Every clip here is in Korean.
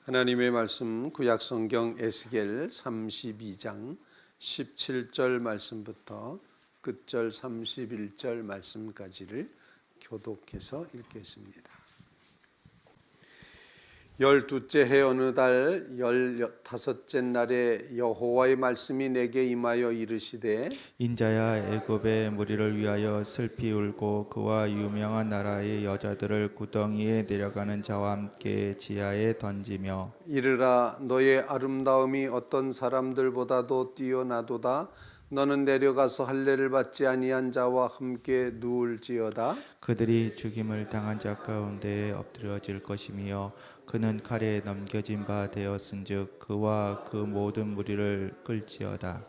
하나님의 말씀 구약성경 에스겔 32장 17절 말씀부터 끝절 31절 말씀까지를 교독해서 읽겠습니다. 12째 해 어느 달 15째 날에 여호와의 말씀이 내게 임하여 이르시되 인자야, 애굽의 무리를 위하여 슬피 울고 그와 유명한 나라의 여자들을 구덩이에 내려가는 자와 함께 지하에 던지며 이르라 너의 아름다움이 어떤 사람들보다도 뛰어나도다. 너는 내려가서 할례를 받지 아니한 자와 함께 누울지어다. 그들이 죽임을 당한 자 가운데에 엎드려질 것이며 그는 칼에 넘겨진 바 되었은즉 그와 그 모든 무리를 끌지어다.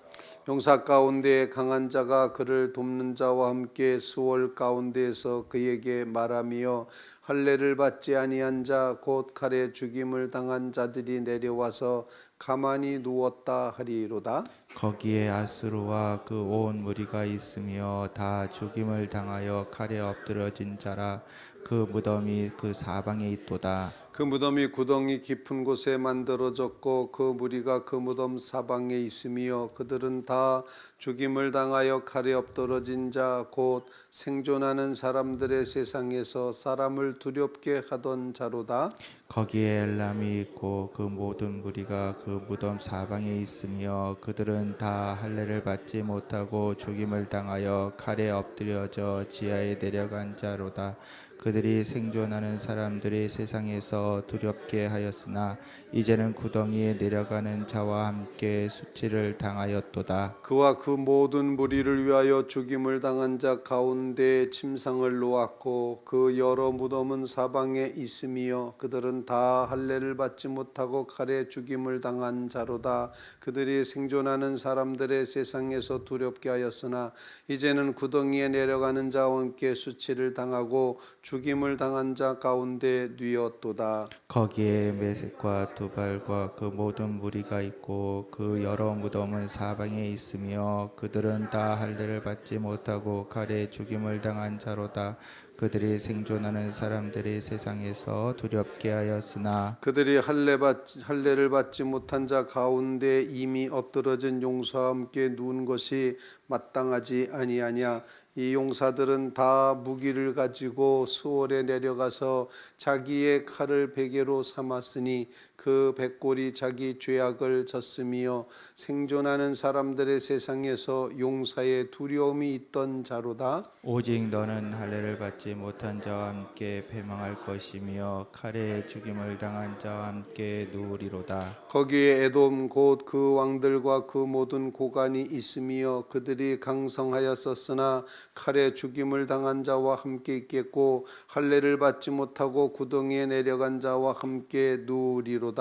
용사 가운데 강한 자가 그를 돕는 자와 함께 수월 가운데에서 그에게 말하며 할례를 받지 아니한 자 곧 칼에 죽임을 당한 자들이 내려와서 가만히 누웠다 하리로다. 거기에 아수르와 그 온 무리가 있으며 다 죽임을 당하여 칼에 엎드러진 자라. 그 무덤이 그 사방에 있도다. 그 무덤이 구덩이 깊은 곳에 만들어졌고 그 무리가 그 무덤 사방에 있으며 그들은 다 죽임을 당하여 칼에 엎드러진 자 곧 생존하는 사람들의 세상에서 사람을 두렵게 하던 자로다. 거기에 엘람이 있고 그 모든 무리가 그 무덤 사방에 있으며 그들은 다 할례를 받지 못하고 죽임을 당하여 칼에 엎드려져 지하에 내려간 자로다. 그들이 생존하는 사람들이 세상에서 두렵게 하였으나 이제는 구덩이에 내려가는 자와 함께 수치를 당하였도다. 그와 그 모든 무리를 위하여 죽임을 당한 자 가운데 침상을 놓았고 그 여러 무덤은 사방에 있으며 그들은 다 할례를 받지 못하고 칼에 죽임을 당한 자로다. 그들이 생존하는 사람들의 세상에서 두렵게 하였으나 이제는 구덩이에 내려가는 자와 함께 수치를 당하고 죽임을 당한 자 가운데 뉘었도다. 거기에 메섹과 두발과 그 모든 무리가 있고 그 여러 무덤은 사방에 있으며 그들은 다 할례를 받지 못하고 칼에 죽임을 당한 자로다. 그들이 생존하는 사람들이 세상에서 두렵게 하였으나 그들이 할례를 받지 못한 자 가운데 이미 엎드러진 용사와 함께 누운 것이 마땅하지 아니하냐. 이 용사들은 다 무기를 가지고 수월에 내려가서 자기의 칼을 베개로 삼았으니 그 백골이 자기 죄악을 졌으며 생존하는 사람들의 세상에서 용사의 두려움이 있던 자로다. 오직 너는 할례를 받지 못한 자와 함께 패망할 것이며 칼에 죽임을 당한 자와 함께 누우리로다. 거기에 에돔 곧 그 왕들과 그 모든 고관이 있으며 그들이 강성하였었으나 칼에 죽임을 당한 자와 함께 있겠고 할례를 받지 못하고 구덩이에 내려간 자와 함께 누우리로다.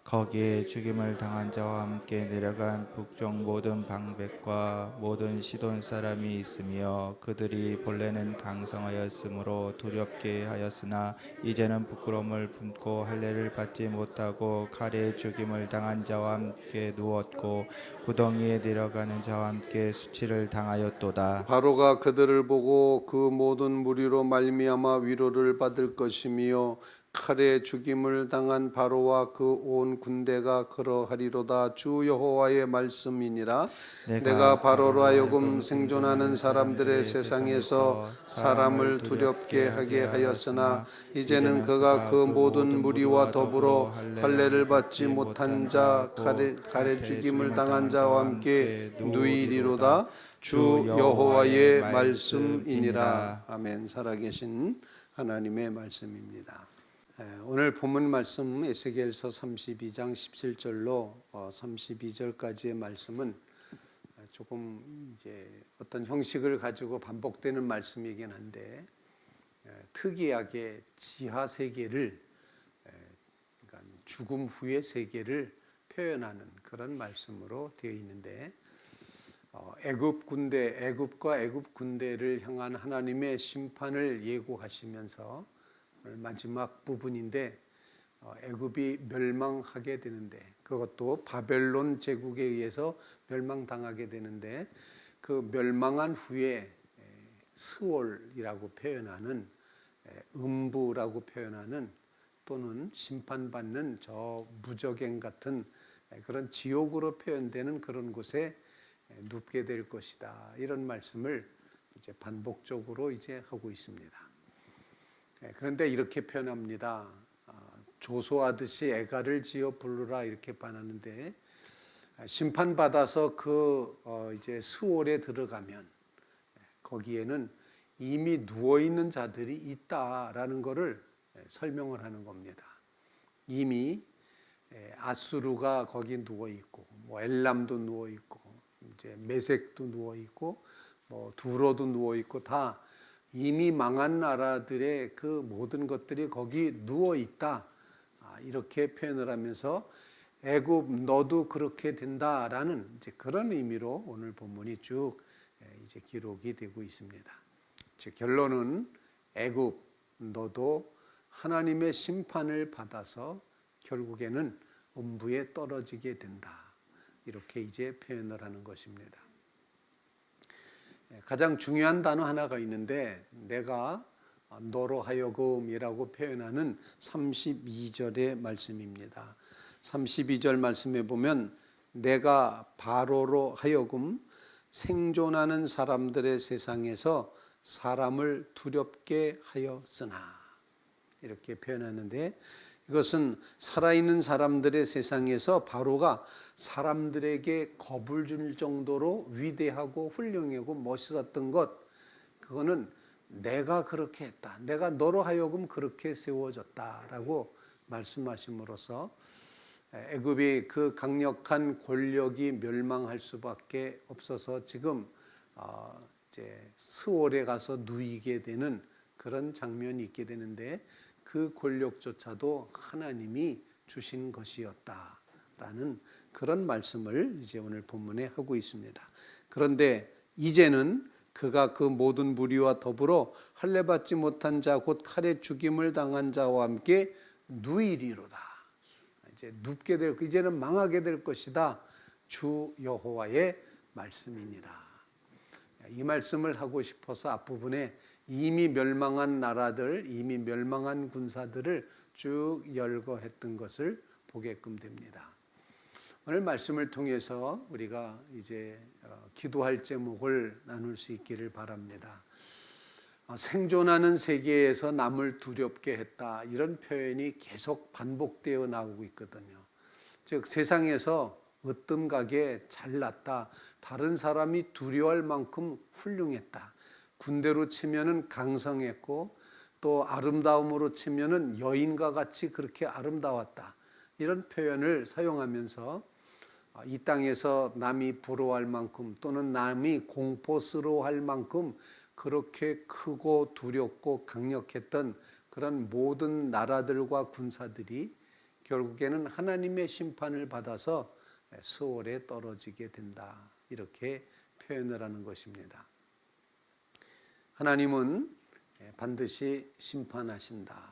거기에 죽임을 당한 자와 함께 내려간 북쪽 모든 방백과 모든 시돈 사람이 있으며 그들이 본래는 강성하였으므로 두렵게 하였으나 이제는 부끄러움을 품고 할례를 받지 못하고 칼에 죽임을 당한 자와 함께 누웠고 구덩이에 내려가는 자와 함께 수치를 당하였도다. 바로가 그들을 보고 그 모든 무리로 말미암아 위로를 받을 것이며 칼에 죽임을 당한 바로와 그 온 군대가 그러하리로다. 주 여호와의 말씀이니라. 내가 바로로 하여금 생존하는 사람들의 세상에서 사람을 두렵게 하게 하였으나 이제는 그가 그 모든 무리와 더불어 할례를 받지 못한 자 칼에 죽임을 당한 자와 함께 누이리로다. 주 여호와의 말씀이니라. 아멘. 살아계신 하나님의 말씀입니다. 오늘 본문 말씀 에스겔서 32장 17절로 32절까지의 말씀은 조금 이제 어떤 형식을 가지고 반복되는 말씀이긴 한데 특이하게 지하 세계를 그러니까 죽음 후의 세계를 표현하는 그런 말씀으로 되어 있는데 애굽과 애굽 군대를 향한 하나님의 심판을 예고하시면서 마지막 부분인데 애굽이 멸망하게 되는데 그것도 바벨론 제국에 의해서 멸망당하게 되는데 그 멸망한 후에 스월이라고 표현하는 음부라고 표현하는 또는 심판받는 저 무저갱 같은 그런 지옥으로 표현되는 그런 곳에 눕게 될 것이다. 이런 말씀을 이제 반복적으로 이제 하고 있습니다. 그런데 이렇게 표현합니다. 조소하듯이 애가를 지어 부르라 이렇게 반하는데 심판받아서 그 이제 스올에 들어가면 거기에는 이미 누워 있는 자들이 있다라는 것을 설명을 하는 겁니다. 이미 아수르가 거기 누워 있고, 뭐 엘람도 누워 있고, 이제 메섹도 누워 있고, 뭐 두로도 누워 있고 다 이미 망한 나라들의 그 모든 것들이 거기 누워 있다. 이렇게 표현을 하면서 애굽 너도 그렇게 된다라는 이제 그런 의미로 오늘 본문이 쭉 이제 기록이 되고 있습니다. 즉 결론은 애굽 너도 하나님의 심판을 받아서 결국에는 음부에 떨어지게 된다. 이렇게 이제 표현을 하는 것입니다. 가장 중요한 단어 하나가 있는데 내가 너로 하여금이라고 표현하는 32절의 말씀입니다. 32절 말씀에 보면 내가 바로로 하여금 생존하는 사람들의 세상에서 사람을 두렵게 하였으나 이렇게 표현하는데 이것은 살아있는 사람들의 세상에서 바로가 사람들에게 겁을 줄 정도로 위대하고 훌륭하고 멋있었던 것 그거는 내가 그렇게 했다. 내가 너로 하여금 그렇게 세워졌다라고 말씀하심으로써 애굽이 그 강력한 권력이 멸망할 수밖에 없어서 지금 이제 스올에 가서 누이게 되는 그런 장면이 있게 되는데 그 권력조차도 하나님이 주신 것이었다라는 그런 말씀을 이제 오늘 본문에 하고 있습니다. 그런데 이제는 그가 그 모든 무리와 더불어 할례받지 못한 자 곧 칼에 죽임을 당한 자와 함께 누이리로다. 이제 눕게 될 이제는 망하게 될 것이다. 주 여호와의 말씀이니라. 이 말씀을 하고 싶어서 앞부분에 이미 멸망한 나라들, 이미 멸망한 군사들을 쭉 열거했던 것을 보게끔 됩니다. 오늘 말씀을 통해서 우리가 이제 기도할 제목을 나눌 수 있기를 바랍니다. 생존하는 세계에서 남을 두렵게 했다. 이런 표현이 계속 반복되어 나오고 있거든요. 즉 세상에서 으뜸가게 잘났다. 다른 사람이 두려워할 만큼 훌륭했다. 군대로 치면은 강성했고 또 아름다움으로 치면은 여인과 같이 그렇게 아름다웠다. 이런 표현을 사용하면서 이 땅에서 남이 부러워할 만큼 또는 남이 공포스러워할 만큼 그렇게 크고 두렵고 강력했던 그런 모든 나라들과 군사들이 결국에는 하나님의 심판을 받아서 스올에 떨어지게 된다. 이렇게 표현을 하는 것입니다. 하나님은 반드시 심판하신다.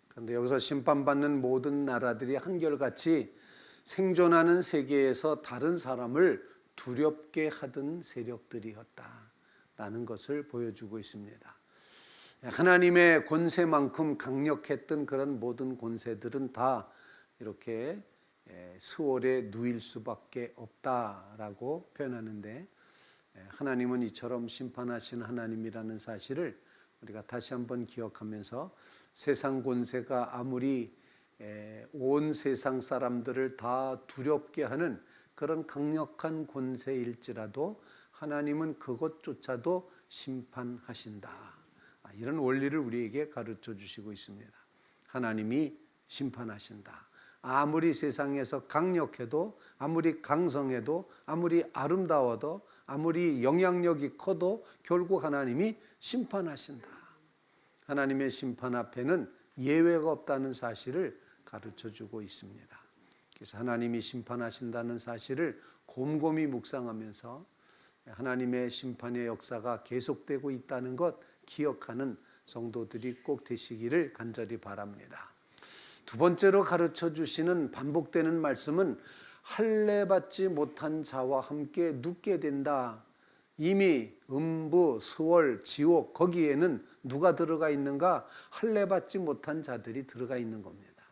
그런데 여기서 심판받는 모든 나라들이 한결같이 생존하는 세계에서 다른 사람을 두렵게 하던 세력들이었다라는 것을 보여주고 있습니다. 하나님의 권세만큼 강력했던 그런 모든 권세들은 다 이렇게 스올에 누일 수밖에 없다라고 표현하는데 하나님은 이처럼 심판하신 하나님이라는 사실을 우리가 다시 한번 기억하면서 세상 권세가 아무리 온 세상 사람들을 다 두렵게 하는 그런 강력한 권세일지라도 하나님은 그것조차도 심판하신다. 이런 원리를 우리에게 가르쳐 주시고 있습니다. 하나님이 심판하신다. 아무리 세상에서 강력해도 아무리 강성해도 아무리 아름다워도 아무리 영향력이 커도 결국 하나님이 심판하신다. 하나님의 심판 앞에는 예외가 없다는 사실을 가르쳐주고 있습니다. 그래서 하나님이 심판하신다는 사실을 곰곰이 묵상하면서 하나님의 심판의 역사가 계속되고 있다는 것 기억하는 성도들이 꼭 되시기를 간절히 바랍니다. 두 번째로 가르쳐 주시는 반복되는 말씀은 할례받지 못한 자와 함께 눕게 된다. 이미 음부, 수월, 지옥 거기에는 누가 들어가 있는가? 할례받지 못한 자들이 들어가 있는 겁니다.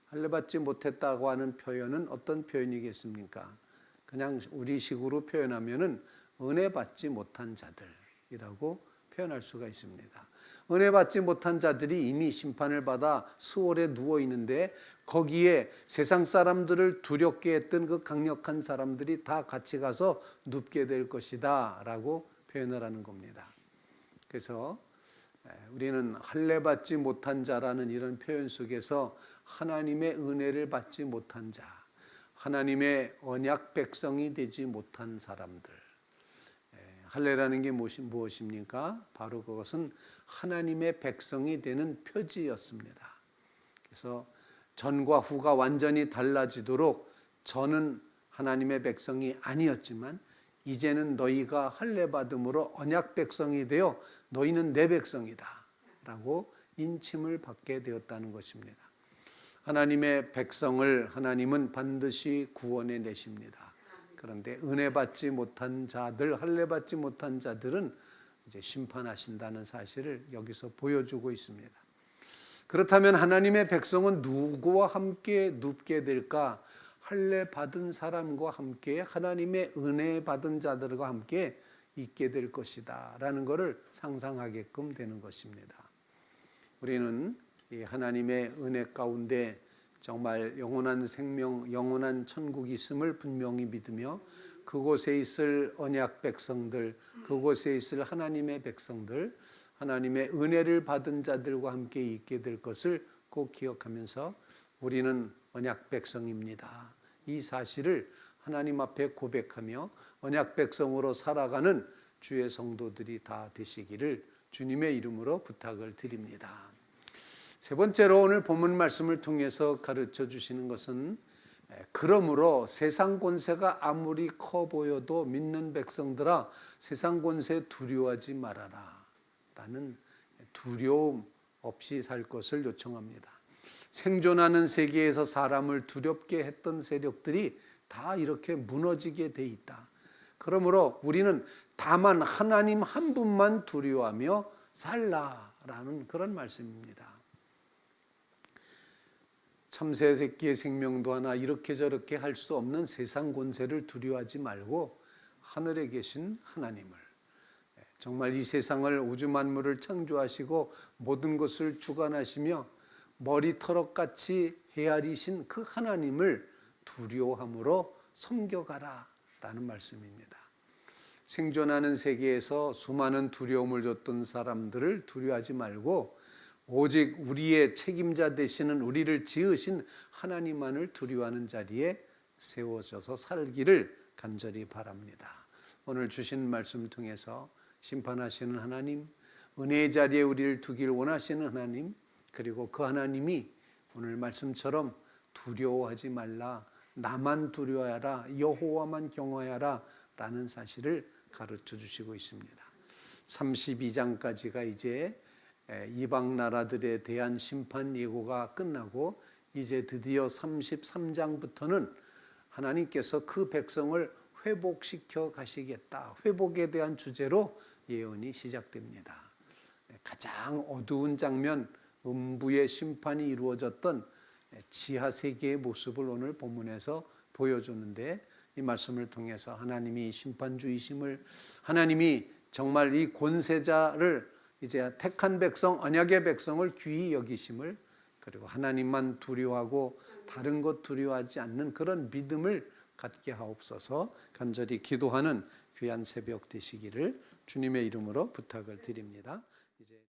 할례받지 못했다고 하는 표현은 어떤 표현이겠습니까? 그냥 우리식으로 표현하면은 은혜 받지 못한 자들이라고 표현할 수가 있습니다. 은혜 받지 못한 자들이 이미 심판을 받아 수월에 누워 있는데 거기에 세상 사람들을 두렵게 했던 그 강력한 사람들이 다 같이 가서 눕게 될 것이다 라고 표현을 하는 겁니다. 그래서 우리는 할례 받지 못한 자라는 이런 표현 속에서 하나님의 은혜를 받지 못한 자, 하나님의 언약 백성이 되지 못한 사람들, 할례라는 게 무엇입니까? 바로 그것은 하나님의 백성이 되는 표지였습니다. 그래서 전과 후가 완전히 달라지도록 저는 하나님의 백성이 아니었지만 이제는 너희가 할례 받음으로 언약 백성이 되어 너희는 내 백성이다 라고 인침을 받게 되었다는 것입니다. 하나님의 백성을 하나님은 반드시 구원해 내십니다. 그런데 은혜 받지 못한 자들, 할례 받지 못한 자들은 이제 심판하신다는 사실을 여기서 보여주고 있습니다. 그렇다면 하나님의 백성은 누구와 함께 눕게 될까? 할례 받은 사람과 함께 하나님의 은혜 받은 자들과 함께 있게 될 것이다 라는 것을 상상하게끔 되는 것입니다. 우리는 이 하나님의 은혜 가운데 정말 영원한 생명, 영원한 천국이 있음을 분명히 믿으며 그곳에 있을 언약 백성들, 그곳에 있을 하나님의 백성들, 하나님의 은혜를 받은 자들과 함께 있게 될 것을 꼭 기억하면서 우리는 언약 백성입니다. 이 사실을 하나님 앞에 고백하며 언약 백성으로 살아가는 주의 성도들이 다 되시기를 주님의 이름으로 부탁을 드립니다. 세 번째로 오늘 본문 말씀을 통해서 가르쳐 주시는 것은 그러므로 세상 권세가 아무리 커 보여도 믿는 백성들아 세상 권세 두려워하지 말아라 라는 두려움 없이 살 것을 요청합니다. 생존하는 세계에서 사람을 두렵게 했던 세력들이 다 이렇게 무너지게 돼 있다. 그러므로 우리는 다만 하나님 한 분만 두려워하며 살라라는 그런 말씀입니다. 참새 새끼의 생명도 하나 이렇게 저렇게 할 수 없는 세상 권세를 두려워하지 말고 하늘에 계신 하나님을, 정말 이 세상을 우주 만물을 창조하시고 모든 것을 주관하시며 머리털옷같이 헤아리신 그 하나님을 두려워함으로 섬겨가라 라는 말씀입니다. 생존하는 세계에서 수많은 두려움을 줬던 사람들을 두려워하지 말고 오직 우리의 책임자 되시는 우리를 지으신 하나님만을 두려워하는 자리에 세워져서 살기를 간절히 바랍니다. 오늘 주신 말씀을 통해서 심판하시는 하나님, 은혜의 자리에 우리를 두길 원하시는 하나님, 그리고 그 하나님이 오늘 말씀처럼 두려워하지 말라, 나만 두려워하라, 여호와만 경외하라 라는 사실을 가르쳐 주시고 있습니다. 32장까지가 이제 이방 나라들에 대한 심판 예고가 끝나고 이제 드디어 33장부터는 하나님께서 그 백성을 회복시켜 가시겠다. 회복에 대한 주제로 예언이 시작됩니다. 가장 어두운 장면, 음부의 심판이 이루어졌던 지하 세계의 모습을 오늘 본문에서 보여주는데 이 말씀을 통해서 하나님이 심판주이심을, 하나님이 정말 이 권세자를 이제 택한 백성, 언약의 백성을 귀히 여기심을, 그리고 하나님만 두려워하고 다른 것 두려워하지 않는 그런 믿음을 갖게 하옵소서 간절히 기도하는 귀한 새벽 되시기를 주님의 이름으로 부탁을 드립니다. 이제